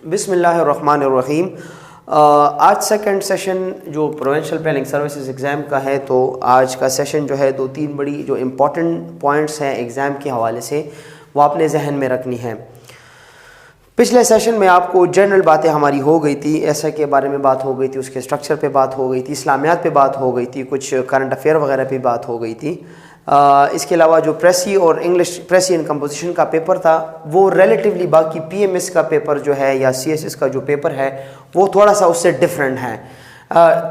बिस्मिल्लाहिर्रहमानिर्रहीम। आज second session जो प्रोविंशियल प्लानिंग सर्विसेज एग्ज़ाम का है, तो आज का सेशन जो है 2-3 बड़ी जो इम्पॉर्टेंट पॉइंट्स हैं एग्ज़ाम के हवाले से वो आपने जहन में रखनी है। पिछले सेशन में आपको जनरल बातें हमारी हो गई थी, ऐसा के बारे में बात हो गई थी, उसके स्ट्रक्चर पे बात हो गई थी, इस्लामियात पे बात हो गई थी, कुछ करंट अफेयर वगैरह पे बात हो गई थी। इसके अलावा जो प्रेसी और इंग्लिश प्रेसी एंड कंपोजिशन का पेपर था वो रिलेटिवली बाकी पीएमएस का पेपर जो है या सीएसएस का जो पेपर है वो थोड़ा सा उससे डिफरेंट है।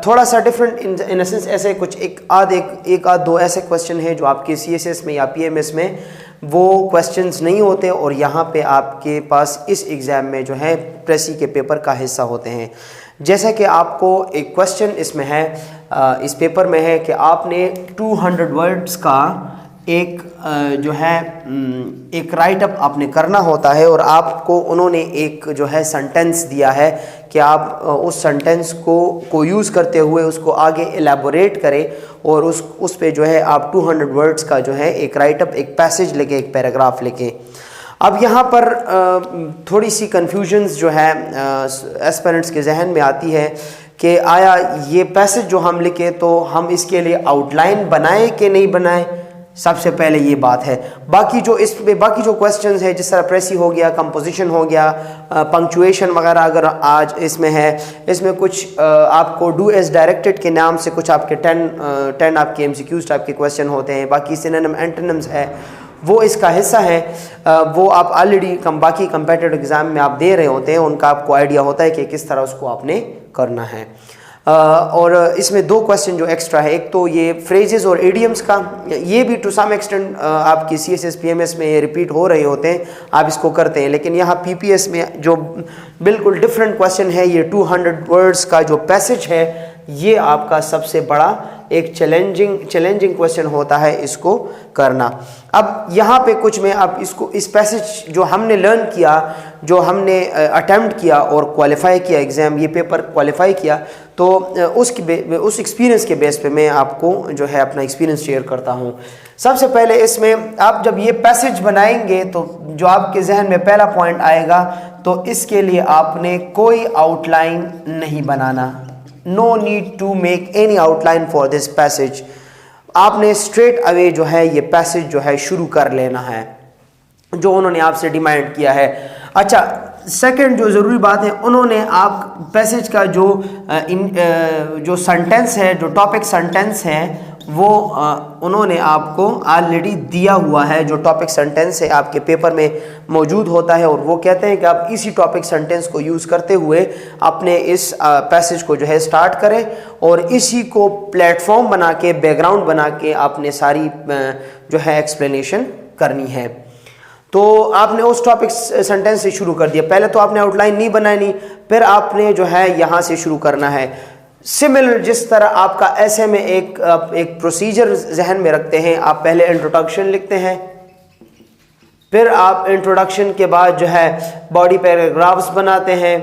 थोड़ा सा डिफरेंट इन सेंस ऐसे कुछ एक आध दो ऐसे क्वेश्चन हैं जो आपके सीएसएस में या पीएमएस में वो क्वेश्चंस नहीं होते और यहाँ पे आपके पास इस एग्ज़ाम में जो है प्रेसी के पेपर का हिस्सा होते हैं। जैसा कि आपको एक क्वेश्चन इसमें है, इस पेपर में है कि आपने 200 वर्ड्स का एक जो है एक राइट अप आपने करना होता है और आपको उन्होंने एक जो है सेंटेंस दिया है कि आप उस सेंटेंस को यूज़ करते हुए उसको आगे एलैबोरेट करें और उस पे जो है आप 200 वर्ड्स का जो है एक राइट अप, एक पैसेज लिखें, एक पैराग्राफ लिखें। अब यहाँ पर थोड़ी सी कन्फ्यूजन्स जो है एस्पिरेंट्स के जहन में आती है कि आया ये पैसेज जो हम लिखे तो हम इसके लिए आउटलाइन बनाएं कि नहीं बनाएं। सबसे पहले ये बात है। बाकी जो क्वेश्चंस है जिस तरह प्रेसी हो गया, कंपोजिशन हो गया, पंक्चुएशन वगैरह अगर आज इसमें है, इसमें कुछ आपको डू एज डायरेक्टेड के नाम से कुछ आपके 10 आपके एमसीक्यूज टाइप के क्वेश्चन होते हैं। बाकी सिनोनिम एंटोनिम्स है वो इसका हिस्सा है। वो आप ऑलरेडी बाकी कंपेटिटिव एग्जाम में आप दे रहे होते हैं, उनका आपको आइडिया होता है कि किस तरह उसको आपने करना है। और इसमें 2 क्वेश्चन जो एक्स्ट्रा है, एक तो ये फ्रेजेस और इडियम्स का, ये भी टू सम एक्सटेंट आपकी सीएसएस पीएमएस में ये रिपीट हो रहे होते हैं, आप इसको करते हैं। लेकिन यहाँ पीपीएस में जो बिल्कुल डिफरेंट क्वेश्चन है, ये 200 वर्ड्स का जो पैसेज है ये आपका सबसे बड़ा एक चैलेंजिंग क्वेश्चन होता है इसको करना। अब यहाँ पे कुछ में अब इस पैसेज जो हमने लर्न किया, जो हमने अटेम्प्ट किया और क्वालिफाई किया एग्ज़ाम, ये पेपर क्वालिफाई किया, तो उस एक्सपीरियंस के बेस पे मैं आपको जो है अपना एक्सपीरियंस शेयर करता हूँ। सबसे पहले इसमें आप जब ये पैसेज बनाएंगे तो जो आपके जहन में पहला पॉइंट आएगा, तो इसके लिए आपने कोई आउटलाइन नहीं बनाना। No need to make any outline for this passage. आपने स्ट्रेट अवे जो है ये पैसेज जो है शुरू कर लेना है जो उन्होंने आपसे डिमांड किया है। अच्छा, सेकंड जो ज़रूरी बात है, उन्होंने आप पैसेज का जो सेंटेंस है, जो टॉपिक सेंटेंस है, वो उन्होंने आपको ऑलरेडी दिया हुआ है। जो टॉपिक सेंटेंस है आपके पेपर में मौजूद होता है और वो कहते हैं कि आप इसी टॉपिक सेंटेंस को यूज़ करते हुए अपने इस पैसेज को जो है स्टार्ट करें और इसी को प्लेटफॉर्म बना के, बैकग्राउंड बना के आपने सारी जो है एक्सप्लेनेशन करनी है। तो आपने उस टॉपिक सेंटेंस से शुरू कर दिया। पहले तो आपने आउटलाइन नहीं बनानी, फिर आपने जो है यहाँ से शुरू करना है। सिमिलर जिस तरह आपका ऐसे में एक प्रोसीजर जहन में रखते हैं, आप पहले इंट्रोडक्शन लिखते हैं, फिर आप इंट्रोडक्शन के बाद जो है बॉडी पैराग्राफ्स बनाते हैं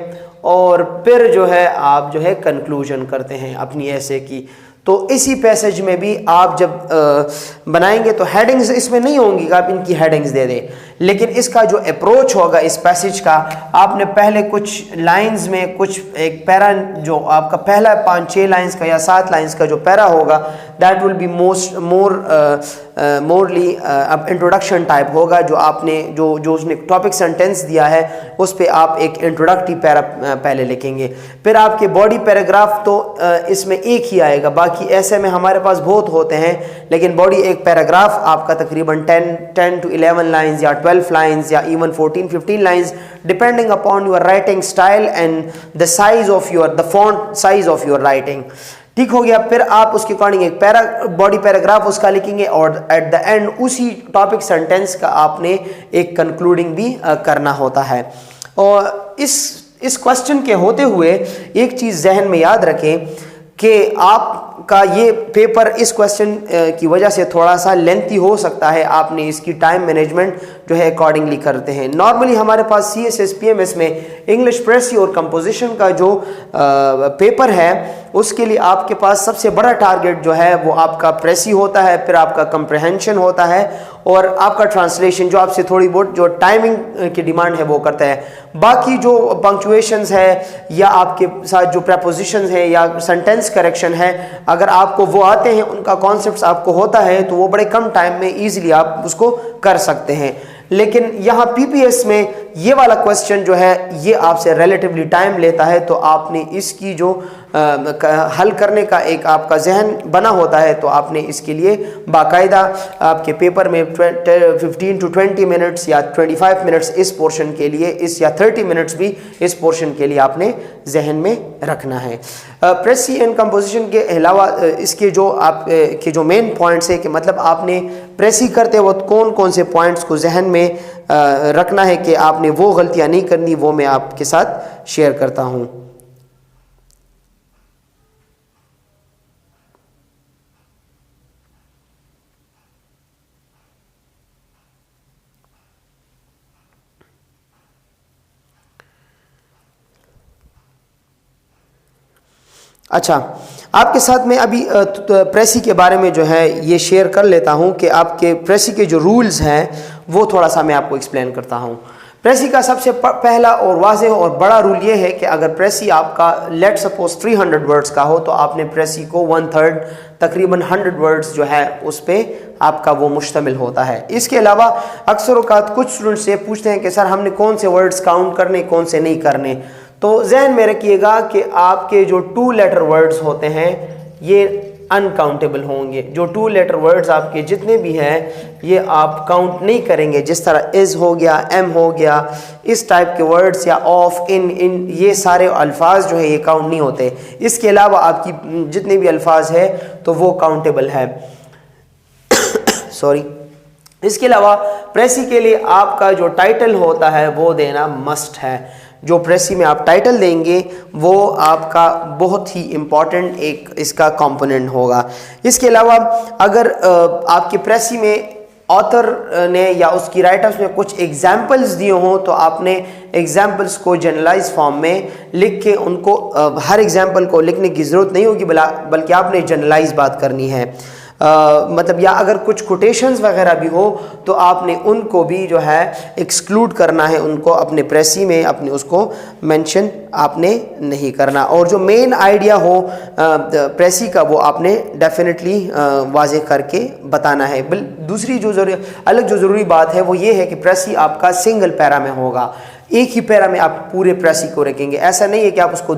और फिर जो है आप जो है कंक्लूजन करते हैं अपनी ऐसे की। तो इसी पैसेज में भी आप जब बनाएंगे तो हेडिंग्स इसमें नहीं होंगी कि आप इनकी हेडिंग्स दे दें, लेकिन इसका जो अप्रोच होगा इस पैसेज का, आपने पहले कुछ लाइंस में कुछ एक पैरा जो आपका पहला 5-6 लाइंस का या 7 लाइंस का जो पैरा होगा, दैट विल बी मोरली अब इंट्रोडक्शन टाइप होगा। जो आपने जो उसने टॉपिक सेंटेंस दिया है उस पे आप एक इंट्रोडक्टरी पैरा पहले लिखेंगे। फिर आपके बॉडी पैराग्राफ तो इसमें एक ही आएगा, बाकी ऐसे में हमारे पास बहुत होते हैं, लेकिन बॉडी एक पैराग्राफ आपका तकरीबन 10 to 11 लाइंस या 12 लाइंस या even 14-15 lines, depending upon your writing style and the font size of your writing. ठीक हो गया। फिर आप उसके अकॉर्डिंग एक बॉडी पैराग्राफ उसका लिखेंगे और एट द एंड उसी टॉपिक सेंटेंस का आपने एक कंक्लूडिंग भी करना होता है। और इस क्वेश्चन के होते हुए एक चीज़ जहन में याद रखें कि आपका ये पेपर इस क्वेश्चन की वजह से थोड़ा सा लेंथी हो सकता है। आपने इसकी टाइम मैनेजमेंट जो है अकॉर्डिंगली करते हैं। नॉर्मली हमारे पास सीएसएस पीएमएस में इंग्लिश प्रेसी और कंपोजिशन का जो पेपर है उसके लिए आपके पास सबसे बड़ा टारगेट जो है वो आपका प्रेसी होता है, फिर आपका कंप्रहेंशन होता है और आपका ट्रांसलेशन जो आपसे थोड़ी बहुत जो टाइमिंग की डिमांड है वो करता है। बाकी जो पंक्चुएशंस है या आपके साथ जो प्रपोजिशंस है या सेंटेंस करेक्शन है, अगर आपको वो आते हैं, उनका कॉन्सेप्ट्स आपको होता है, तो वो बड़े कम टाइम में ईजिली आप उसको कर सकते हैं। लेकिन यहाँ पीपीएस में ये वाला क्वेश्चन जो है ये आपसे रिलेटिवली टाइम लेता है, तो आपने इसकी जो हल करने का एक आपका जहन बना होता है, तो आपने इसके लिए बाकायदा आपके पेपर में 15 to 20 मिनट्स या 25 मिनट्स इस पोर्शन के लिए, इस या 30 मिनट्स भी इस पोर्शन के लिए आपने जहन में रखना है। प्रेसी एंड कंपोजिशन के अलावा इसके जो आप के जो मेन पॉइंट्स है कि मतलब आपने प्रेसी करते वक्त कौन कौन से पॉइंट्स को जहन में रखना है कि आपने वो गलतियां नहीं करनी, वो मैं आपके साथ शेयर करता हूं। अच्छा, आपके साथ मैं अभी प्रेसी के बारे में जो है ये शेयर कर लेता हूं कि आपके प्रेसी के जो रूल्स हैं वो थोड़ा सा मैं आपको एक्सप्लेन करता हूं। प्रेसी का सबसे पहला और वाज़ेह और बड़ा रूल ये है कि अगर प्रेसी आपका लेट सपोज 300 वर्ड्स का हो, तो आपने प्रेसी को 1/3 तकरीबन 100 वर्ड्स जो है उस पर आपका वो मुश्तमिल होता है। इसके अलावा अक्सर औक़ात कुछ स्टूडेंट्स से पूछते हैं कि सर हमने कौन से वर्ड्स काउंट करने, कौन से नहीं करने। तो जहन में रखिएगा कि आपके जो 2 लेटर वर्ड्स होते हैं ये अनकाउंटेबल होंगे। जो 2 लेटर वर्ड्स आपके जितने भी हैं ये आप काउंट नहीं करेंगे। जिस तरह इज़ हो गया, एम हो गया, इस टाइप के वर्ड्स या ऑफ, इन ये सारे अल्फाज जो है ये काउंट नहीं होते। इसके अलावा आपकी जितने भी अल्फाज है तो वो काउंटेबल है। सॉरी। इसके अलावा प्रेसी के लिए आपका जो टाइटल होता है वो देना मस्ट है। जो प्रेसी में आप टाइटल देंगे वो आपका बहुत ही इम्पॉर्टेंट एक इसका कंपोनेंट होगा। इसके अलावा अगर आपकी प्रेसी में ऑथर ने या उसकी राइटर्स में कुछ एग्जाम्पल्स दिए हों, तो आपने एग्जाम्पल्स को जनरलाइज फॉर्म में लिख के उनको हर एग्जाम्पल को लिखने की ज़रूरत नहीं होगी, बल्कि आपने जनरलाइज बात करनी है। मतलब या अगर कुछ कोटेशंस वगैरह भी हो तो आपने उनको भी जो है एक्सक्लूड करना है, उनको अपने प्रेसी में अपने उसको मेंशन आपने नहीं करना। और जो मेन आइडिया हो प्रेसी का वो आपने डेफिनेटली वाज़ेह करके बताना है। दूसरी जो अलग जो ज़रूरी बात है वो ये है कि प्रेसी आपका सिंगल पैरा में होगा। एक ही पैरा में आप पूरे प्रेसी को रखेंगे। ऐसा नहीं है कि आप उसको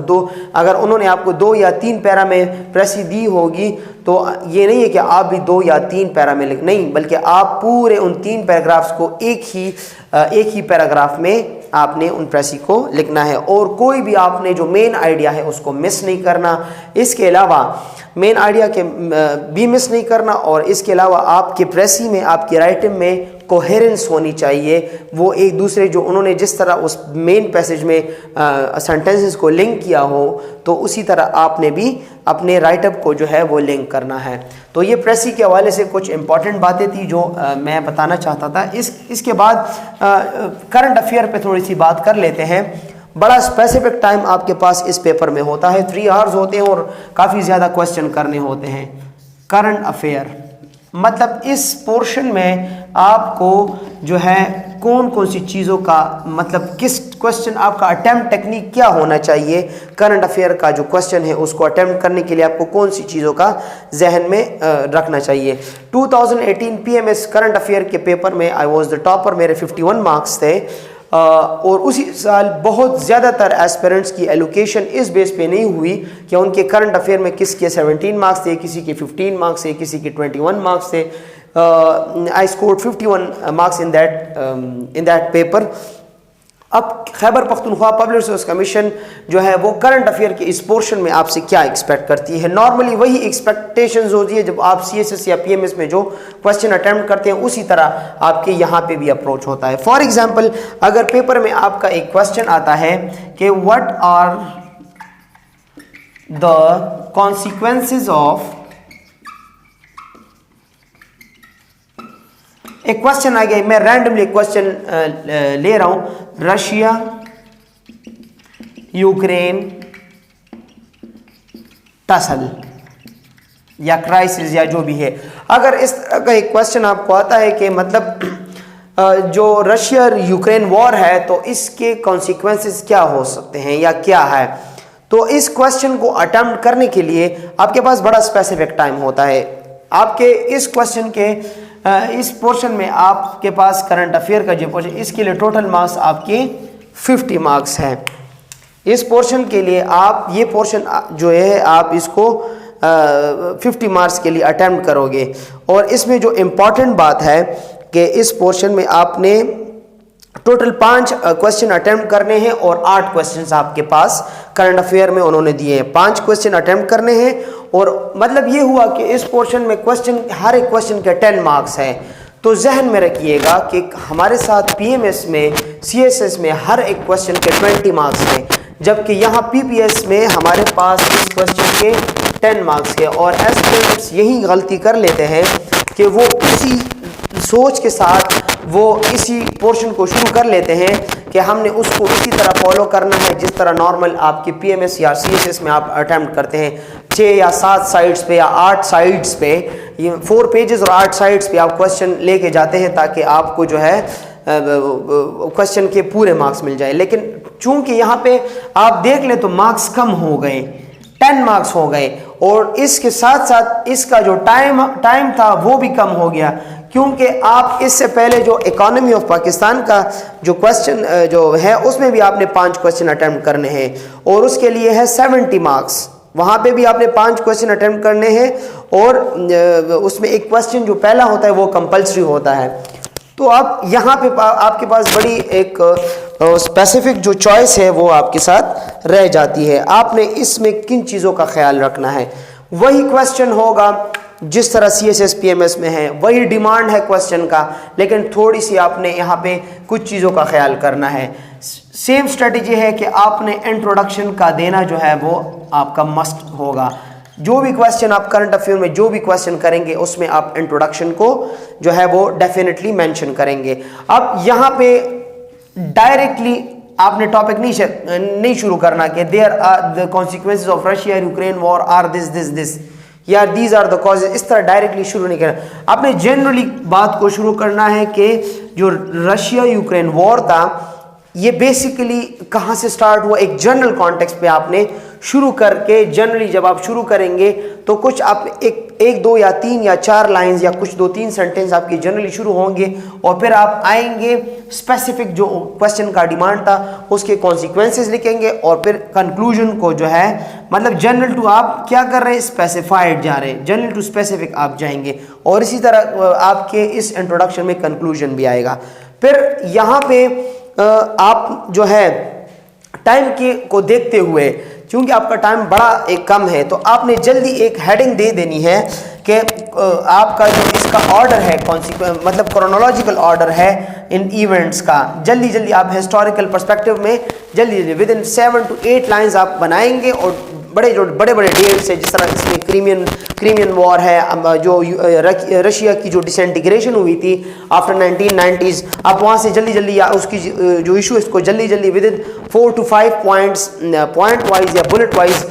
अगर उन्होंने आपको 2 या 3 पैरा में प्रेसी दी होगी तो ये नहीं है कि आप भी 2 या 3 पैरा में लिख, नहीं, बल्कि आप पूरे उन 3 पैराग्राफ्स को एक ही पैराग्राफ में आपने उन प्रेसी को लिखना है। और कोई भी आपने जो मेन आइडिया है उसको मिस नहीं करना। इसके अलावा मेन आइडिया के भी मिस नहीं करना, और इसके अलावा आपके प्रेसी में, आपकी राइटिंग में कोहेरेंस होनी चाहिए। वो एक दूसरे जो उन्होंने जिस तरह उस मेन पैसेज में सेंटेंसेस को लिंक किया हो, तो उसी तरह आपने भी अपने राइटअप को जो है वो लिंक करना है। तो ये प्रेसी के हवाले से कुछ इंपॉर्टेंट बातें थी जो मैं बताना चाहता था। इसके बाद करंट अफेयर पे थोड़ी सी बात कर लेते हैं। बड़ा स्पेसिफिक टाइम आपके पास इस पेपर में होता है, 3 आवर्स होते हैं और काफ़ी ज़्यादा क्वेश्चन करने होते हैं। करंट अफेयर मतलब इस पोर्शन में आपको जो है कौन कौन सी चीज़ों का मतलब किस क्वेश्चन आपका अटेम्प्ट टेक्निक क्या होना चाहिए। करंट अफेयर का जो क्वेश्चन है उसको अटेम्प्ट करने के लिए आपको कौन सी चीज़ों का जहन में रखना चाहिए। 2018 PMS करंट अफेयर के पेपर में आई वॉज द टॉपर, मेरे 51 मार्क्स थे। और उसी साल बहुत ज़्यादातर एस्पिरेंट्स की एलोकेशन इस बेस पे नहीं हुई कि उनके करंट अफेयर में किसी के 17 मार्क्स थे, किसी के 15 मार्क्स थे, किसी के 21 मार्क्स थे। I scored 51 marks in that paper. अब Khyber Pakhtunkhwa public service commission जो है वो करंट अफेयर के इस पोर्शन में आपसे क्या एक्सपेक्ट करती है। नॉर्मली वही एक्सपेक्टेशंस होती है जब आप CSS या PMS में जो क्वेश्चन अटेम्प्ट करते हैं उसी तरह आपके यहाँ पे भी अप्रोच होता है। फॉर एग्जांपल अगर पेपर में आपका एक क्वेश्चन आता है कि what are the consequences of, एक क्वेश्चन आ गया, मैं रैंडमली क्वेश्चन ले रहा हूं, रशिया यूक्रेन टसल या क्राइसिस या जो भी है। अगर इस तरह का एक क्वेश्चन आपको आता है कि मतलब जो रशिया यूक्रेन वॉर है तो इसके कॉन्सिक्वेंसेस क्या हो सकते हैं या क्या है। तो इस क्वेश्चन को अटेम्प्ट करने के लिए आपके पास बड़ा स्पेसिफिक टाइम होता है। आपके इस क्वेश्चन के इस पोर्शन में आपके पास करंट अफेयर का जो पोर्शन, इसके लिए टोटल मार्क्स आपके 50 मार्क्स हैं। इस पोर्शन के लिए आप ये पोर्शन जो है आप इसको 50 मार्क्स के लिए अटेम्प्ट करोगे। और इसमें जो इम्पॉर्टेंट बात है कि इस पोर्शन में आपने टोटल 5 क्वेश्चन अटेम्प्ट करने हैं और 8 क्वेश्चंस आपके पास करंट अफेयर में उन्होंने दिए हैं। 5 क्वेश्चन अटेम्प्ट करने हैं और मतलब ये हुआ कि इस पोर्शन में क्वेश्चन, हर एक क्वेश्चन के 10 मार्क्स हैं। तो जहन में रखिएगा कि हमारे साथ पीएमएस में, सीएसएस में हर एक क्वेश्चन के 20 मार्क्स हैं, जबकि यहाँ पीपीएस में हमारे पास इस क्वेश्चन के 10 मार्क्स के। और एस्पिरेंट्स यही गलती कर लेते हैं कि वो इसी सोच के साथ वो इसी पोर्शन को शुरू कर लेते हैं कि हमने उसको इसी तरह फॉलो करना है जिस तरह नॉर्मल आपके पीएमएस या सीएसएस में आप अटेम्प्ट करते हैं। 6 या 7 साइड्स पे या 8 साइड्स पे, ये 4 पेजेस और 8 साइड्स पे आप क्वेश्चन लेके जाते हैं ताकि आपको जो है क्वेश्चन के पूरे मार्क्स मिल जाए। लेकिन चूंकि यहाँ पे आप देख लें तो मार्क्स कम हो गए, 10 मार्क्स हो गए और इसके साथ साथ इसका जो टाइम था वो भी कम हो गया, क्योंकि आप इससे पहले जो इकोनॉमी ऑफ पाकिस्तान का जो क्वेश्चन जो है उसमें भी आपने 5 क्वेश्चन अटेम्प्ट करने हैं और उसके लिए है 70 मार्क्स। वहाँ पे भी आपने 5 क्वेश्चन अटेम्प्ट करने हैं और उसमें एक क्वेश्चन जो पहला होता है वो कंपल्सरी होता है। तो आप यहाँ पे आपके पास बड़ी एक स्पेसिफिक जो चॉइस है वो आपके साथ रह जाती है। आपने इसमें किन चीज़ों का ख्याल रखना है, वही क्वेश्चन होगा जिस तरह सीएसएस पीएमएस में है, वही डिमांड है क्वेश्चन का, लेकिन थोड़ी सी आपने यहाँ पे कुछ चीज़ों का ख्याल करना है। सेम स्ट्रेटजी है कि आपने इंट्रोडक्शन का देना जो है वो आपका मस्ट होगा। जो भी क्वेश्चन आप करंट अफेयर में जो भी क्वेश्चन करेंगे उसमें आप इंट्रोडक्शन को जो है वो डेफिनेटली मेंशन करेंगे। अब यहाँ पे डायरेक्टली आपने टॉपिक नहीं शुरू करना कि there are the consequences of Russia Ukraine war are this या दीज आर द कॉजेज, इस तरह डायरेक्टली शुरू नहीं करना। आपने जनरली बात को शुरू करना है कि जो रशिया यूक्रेन वॉर था ये बेसिकली कहाँ से स्टार्ट हुआ, एक जनरल कॉन्टेक्स्ट पे आपने शुरू करके, जनरली जब आप शुरू करेंगे तो कुछ आप एक 2 या 3 या 4 लाइंस या कुछ 2-3 सेंटेंस आपकी जनरली शुरू होंगे और फिर आप आएंगे स्पेसिफिक जो क्वेश्चन का डिमांड था उसके कॉन्सिक्वेंसेस लिखेंगे और फिर कंक्लूजन को जो है मतलब जनरल टू आप क्या कर रहे हैं, स्पेसिफाइड जा रहे हैं, जनरल टू स्पेसिफिक आप जाएंगे और इसी तरह आपके इस इंट्रोडक्शन में कंक्लूजन भी आएगा। फिर यहाँ पे आप जो है टाइम को देखते हुए, क्योंकि आपका टाइम बड़ा एक कम है, तो आपने जल्दी एक हेडिंग दे देनी है कि आपका जो इसका ऑर्डर है मतलब क्रोनोलॉजिकल ऑर्डर है इन इवेंट्स का, जल्दी जल्दी आप हिस्टोरिकल पर्सपेक्टिव में जल्दी विद इन 7 to 8 लाइंस आप बनाएंगे और बड़े बड़े डेट्स है, जिस तरह इसमें क्रीमियन वॉर है, जो रशिया की जो डिसइंटीग्रेशन हुई थी आफ्टर 1990s, आप वहाँ से जल्दी जल्दी या उसकी जो इशू है इसको जल्दी जल्दी with in 4 to 5 points point wise या बुलेट वाइज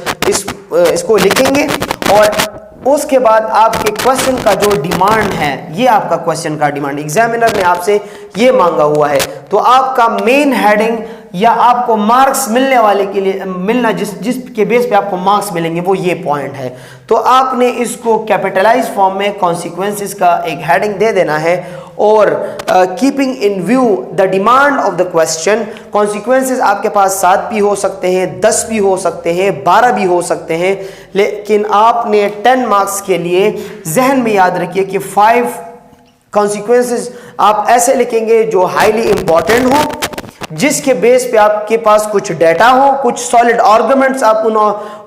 इसको लिखेंगे। और उसके बाद आपके क्वेश्चन का जो डिमांड है, ये आपका क्वेश्चन का डिमांड एग्जामिनर ने आपसे ये मांगा हुआ है, तो आपका मेन हेडिंग या आपको मार्क्स मिलने वाले के लिए मिलना जिसके बेस पे आपको मार्क्स मिलेंगे वो ये पॉइंट है। तो आपने इसको कैपिटलाइज फॉर्म में कॉन्सिक्वेंसेस का एक हेडिंग दे देना है और keeping in view the demand of the question, consequences आपके पास 7 भी हो सकते हैं, 10 भी हो सकते हैं, 12 भी हो सकते हैं, लेकिन आपने 10 मार्क्स के लिए जहन में याद रखिए कि 5 कॉन्सिक्वेंसेस आप ऐसे लिखेंगे जो हाईली इंपॉर्टेंट हो, जिसके बेस पे आपके पास कुछ डेटा हो, कुछ सॉलिड आर्गुमेंट्स आप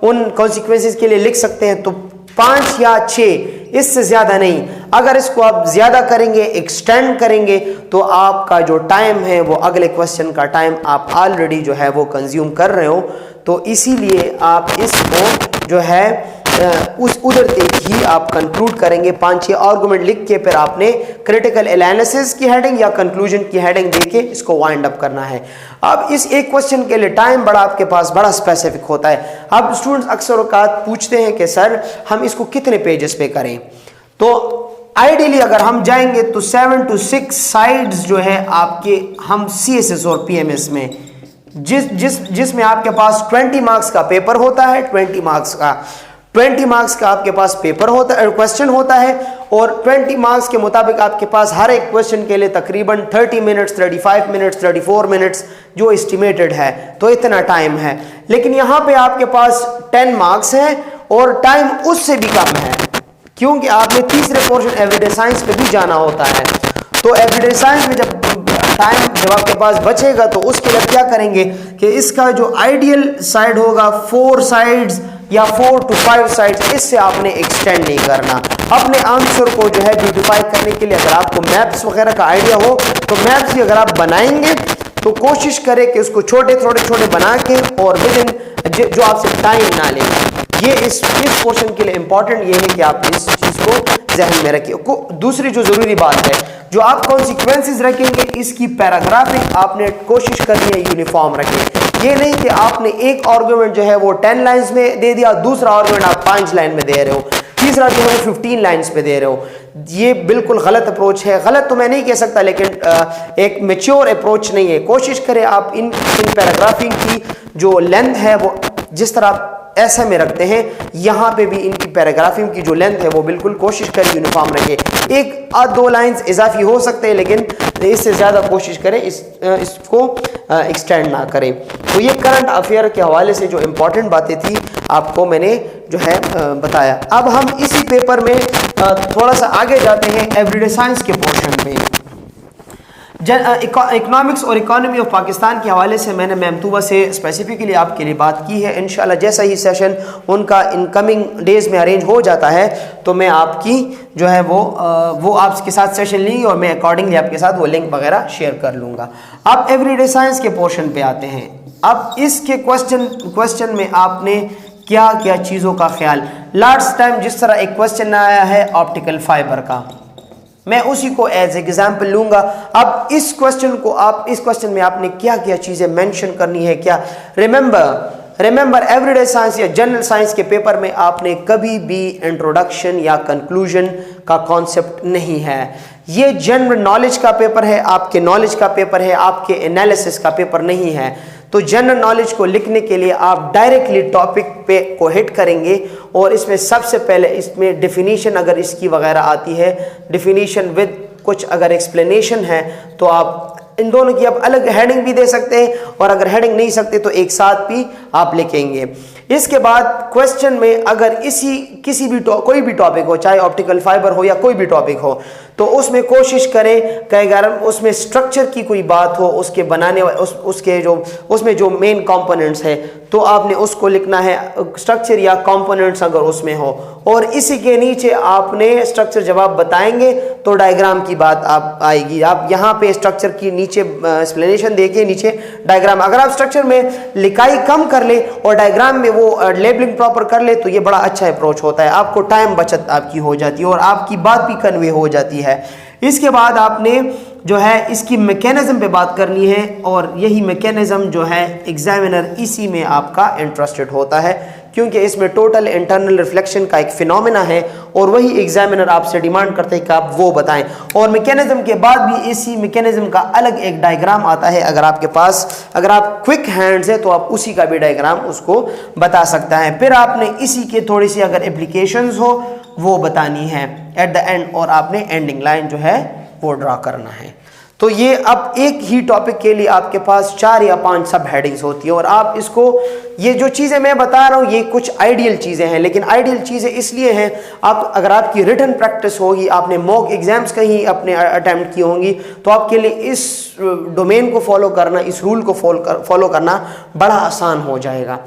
उन कॉन्सिक्वेंसेस के लिए लिख सकते हैं। तो 5 या 6, इससे ज्यादा नहीं। अगर इसको आप ज्यादा करेंगे, एक्सटेंड करेंगे, तो आपका जो टाइम है वो अगले क्वेश्चन का टाइम आप ऑलरेडी जो है वो कंज्यूम कर रहे हो। तो इसीलिए आप इसको जो है उधर तक ही आप कंक्लूड करेंगे। 5-6 आर्गुमेंट लिख के फिर आपने क्रिटिकल एनालिसिस की हेडिंग या कंक्लूजन की हेडिंग देके इसको वाइंड अप करना है। अब इस एक क्वेश्चन के लिए टाइम आपके पास बड़ा स्पेसिफिक होता है। अब स्टूडेंट्स अक्सर औकात पूछते हैं कि सर हम इसको कितने पेजेस पे करें, तो आइडियली अगर हम जाएंगे तो 7 to 6 साइड्स जो है आपके हम CSS और PMS में जिसमें आपके पास 20 मार्क्स का पेपर होता है, 20 मार्क्स का आपके पास पेपर होता है, क्वेश्चन होता है, और 20 मार्क्स के मुताबिक आपके पास हर एक क्वेश्चन के लिए तकरीबन 30 मिनट्स, 35 मिनट्स, 34 मिनट्स जो एस्टिमेटेड है, तो इतना टाइम है। लेकिन यहाँ पे आपके पास 10 मार्क्स है और टाइम उससे भी कम है, क्योंकि आपने तीसरे पोर्शन एवरीडे साइंस पे भी जाना होता है। तो एवरीडे साइंस में जब आपके पास बचेगा तो उसके लिए क्या करेंगे कि इसका जो आइडियल साइड होगा 4 साइड्स या 4 to 5 साइड्स, इससे आपने एक्सटेंड नहीं करना। अपने आंसर को जो है ब्यूटिफाई करने के लिए अगर आपको मैप्स वगैरह का आइडिया हो तो मैप्स भी अगर आप बनाएंगे तो कोशिश करें कि उसको छोटे बना के और विद इन जो आपसे टाइम ना लेगा। ये इस पोर्शन के लिए इंपॉर्टेंट ये है कि आप इस चीज़ को जहन में रखिए। दूसरी जो ज़रूरी बात है, जो आप कॉन्सिक्वेंसेस रखेंगे इसकी पैराग्राफिंग आपने कोशिश करनी है यूनिफॉर्म रखें। ये नहीं कि आपने एक आर्गुमेंट जो है वो 10 लाइन्स में दे दिया, दूसरा आर्गुमेंट आप 5 लाइन में दे रहे हो, तीसरा जो है वो 15 लाइन्स पे दे रहे हो। ये बिल्कुल गलत अप्रोच है। गलत तो मैं नहीं कह सकता, लेकिन एक मैच्योर अप्रोच नहीं है। कोशिश करें आप इन पैराग्राफिंग की जो लेंथ है वो जिस तरह आप ऐसा में रखते हैं, यहाँ पे भी इनकी पैराग्राफिंग की जो लेंथ है वो बिल्कुल कोशिश करें यूनिफॉर्म रखें। 1-2 लाइंस इजाफी हो सकते हैं, लेकिन इससे ज़्यादा कोशिश करें इसको एक्सटेंड ना करें। तो ये करंट अफेयर के हवाले से जो इम्पोर्टेंट बातें थी आपको मैंने जो है बताया। अब हम इसी पेपर में थोड़ा सा आगे जाते हैं एवरीडे साइंस के पोर्शन में। इकोनॉमिक्स और इकोनॉमी ऑफ पाकिस्तान के हवाले से मैंने मैम तूबा से स्पेसिफिकली आपके लिए बात की है। इंशाल्लाह जैसा ही सेशन उनका इनकमिंग डेज में अरेंज हो जाता है तो मैं आपकी जो है वो आपके साथ सेशन लेंगी और मैं अकॉर्डिंगली आपके साथ वो लिंक वगैरह शेयर कर लूँगा। अब एवरीडे साइंस के पोर्शन पे आते हैं। अब इसके क्वेश्चन में आपने क्या क्या चीज़ों का ख्याल, लास्ट टाइम जिस तरह एक क्वेश्चन आया है ऑप्टिकल फाइबर का, मैं उसी को एज एग्जाम्पल लूंगा। अब इस क्वेश्चन में आपने क्या क्या चीजें मेंशन करनी है, क्या रिमेंबर एवरीडे साइंस या जनरल साइंस के पेपर में आपने कभी भी इंट्रोडक्शन या कंक्लूजन का कॉन्सेप्ट नहीं है। ये जनरल नॉलेज का पेपर है, आपके नॉलेज का पेपर है, आपके एनालिसिस का पेपर नहीं है। तो जनरल नॉलेज को लिखने के लिए आप डायरेक्टली टॉपिक पे को हिट करेंगे और इसमें सबसे पहले इसमें डेफिनेशन अगर इसकी वगैरह आती है, डेफिनेशन विद कुछ अगर एक्सप्लेनेशन है तो आप इन दोनों की आप अलग हेडिंग भी दे सकते हैं, और अगर हेडिंग नहीं सकते तो एक साथ भी आप लिखेंगे। इसके बाद क्वेश्चन में अगर किसी भी कोई भी टॉपिक हो, चाहे ऑप्टिकल फाइबर हो या कोई भी टॉपिक हो, तो उसमें कोशिश करें कि अगर उसमें स्ट्रक्चर की कोई बात हो, उसके बनाने उसमें जो मेन कंपोनेंट्स है तो आपने उसको लिखना है, स्ट्रक्चर या कंपोनेंट्स अगर उसमें हो, और इसी के नीचे आपने स्ट्रक्चर जब आप बताएंगे तो डायग्राम की बात आप आएगी। आप यहाँ पे स्ट्रक्चर की नीचे एक्सप्लेनेशन देखिए, नीचे डायग्राम। अगर आप स्ट्रक्चर में लिखाई कम कर ले और डायग्राम में वो लेबलिंग प्रॉपर कर ले तो ये बड़ा अच्छा अप्रोच होता है। आपको टाइम बचत आपकी हो जाती है और आपकी बात भी कन्वे हो जाती है। इसके बाद आपने जो है इसकी मैकेनिज्म पे बात करनी है, और यही मैकेनिज्म जो है एग्जामिनर इसी में आपका इंटरेस्टेड होता है, क्योंकि इसमें टोटल इंटरनल रिफ्लेक्शन का एक फिनोमेना है और वही एग्जामिनर आपसे डिमांड करते हैं कि आप वो बताएं। और मैकेनिज्म के बाद भी इसी मैकेनिज्म का अलग एक डायग्राम आता है। अगर आप क्विक हैंड्स है तो आप उसी का भी डायग्राम उसको बता सकता है। फिर आपने इसी के थोड़ी सी अगर एप्लीकेशंस हो वो बतानी है एट द एंड, और आपने एंडिंग लाइन जो है वो ड्रा करना है। तो ये अब एक ही टॉपिक के लिए आपके पास 4 या 5 सब हेडिंग्स होती है, और आप इसको, ये जो चीज़ें मैं बता रहा हूँ ये कुछ आइडियल चीज़ें हैं, लेकिन आइडियल चीज़ें इसलिए हैं अगर आपकी रिटन प्रैक्टिस होगी, आपने मॉक एग्जाम्स कहीं अपने अटैम्प्ट की होंगी, तो आपके लिए इस डोमेन को फॉलो करना, इस रूल को फॉलो करना बड़ा आसान हो जाएगा।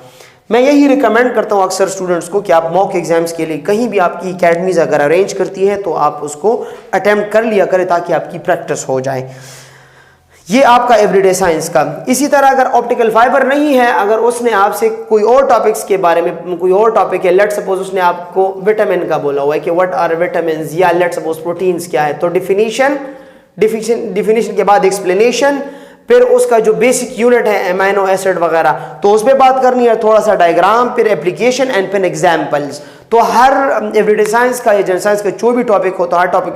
मैं यही रिकमेंड करता हूँ अक्सर स्टूडेंट्स को कि आप मॉक एग्जाम्स के लिए कहीं भी आपकी एकेडमीज अगर अरेंज करती है तो आप उसको अटेम्प्ट कर लिया करें ताकि आपकी प्रैक्टिस हो जाए। ये आपका एवरीडे साइंस का। इसी तरह अगर ऑप्टिकल फाइबर नहीं है, अगर उसने आपसे कोई और टॉपिक्स के बारे में, कोई और टॉपिक है, लेट सपोज उसने आपको विटामिन का बोला हुआ है कि व्हाट आर विटामिन, या लेट सपोज प्रोटीन्स क्या है, तो डिफिनीशन के बाद एक्सप्लेनेशन, फिर उसका जो बेसिक यूनिट है अमीनो एसिड वगैरह तो उस पर बात करनी है, थोड़ा सा डायग्राम, फिर एप्लीकेशन एंड फिर एग्जाम्पल्स। तो हर एवरीडे साइंस का या जनरल साइंस का जो भी टॉपिक हो तो हर टॉपिक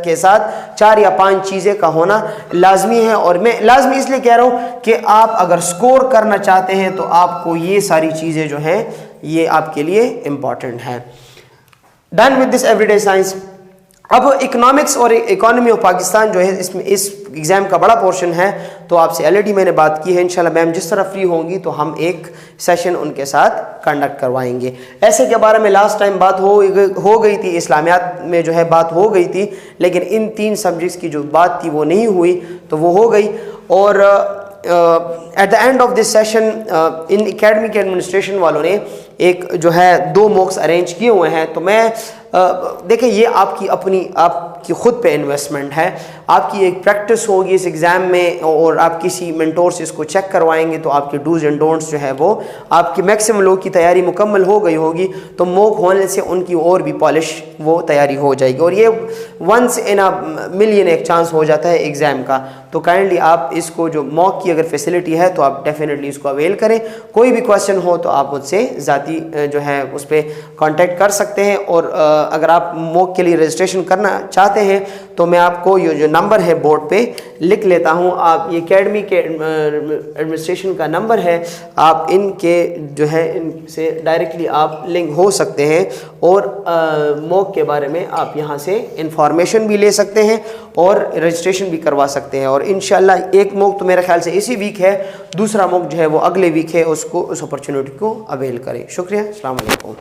के साथ 4 या 5 चीज़ें का होना लाजमी है। और मैं लाजमी इसलिए कह रहा हूँ कि आप अगर स्कोर करना चाहते हैं तो आपको ये सारी चीज़ें जो हैं ये आपके लिए इम्पॉर्टेंट है। Done with this everyday science. अब इकोनॉमिक्स और इकोनॉमी ऑफ पाकिस्तान जो है इसमें इस एग्ज़ाम का बड़ा पोर्शन है, तो आपसे ऑलरेडी मैंने बात की है। इंशाल्लाह मैम जिस तरह फ्री होंगी तो हम एक सेशन उनके साथ कंडक्ट करवाएंगे। ऐसे के बारे में लास्ट टाइम बात हो गई थी, इस्लामियात में जो है बात हो गई थी, लेकिन इन 3 सब्जेक्ट्स की जो बात थी वो नहीं हुई, तो वो हो गई। और at the end of this session in academic administration वालों ने एक जो है 2 मॉक्स अरेंज किए हुए हैं। तो मैं देखिए ये आपकी ख़ुद पे इन्वेस्टमेंट है, आपकी एक प्रैक्टिस होगी इस एग्ज़ाम में, और आप किसी मेंटोर से इसको चेक करवाएंगे तो आपके डूज एंड डोंट्स जो है वो आपके मैक्सिमम लोग की तैयारी मुकम्मल हो गई होगी, तो मॉक होने से उनकी और भी पॉलिश वो तैयारी हो जाएगी। और ये वंस इन अ मिलियन एक चांस हो जाता है एग्ज़ाम का, तो काइंडली आप इसको जो मॉक की अगर फैसिलिटी है तो आप डेफिनेटली इसको अवेल करें। कोई भी क्वेश्चन हो तो आप मुझसे ज़ाती जो है उस पर कॉन्टेक्ट कर सकते हैं। और अगर आप मॉक के लिए रजिस्ट्रेशन करना चाहते हैं तो मैं आपको ये जो नंबर है बोर्ड पे लिख लेता हूँ। आप ये एकेडमी के एडमिनिस्ट्रेशन का नंबर है, आप इनके जो है इनसे डायरेक्टली आप लिंक हो सकते हैं और मॉक के बारे में आप यहाँ से इंफॉर्मेशन भी ले सकते हैं और रजिस्ट्रेशन भी करवा सकते हैं। और इंशाल्लाह एक मॉक तो मेरे ख्याल से इसी वीक है, दूसरा मॉक जो है वो अगले वीक है, उसको उस अपॉर्चुनिटी को अवेल करें। शुक्रिया, अस्सलाम वालेकुम।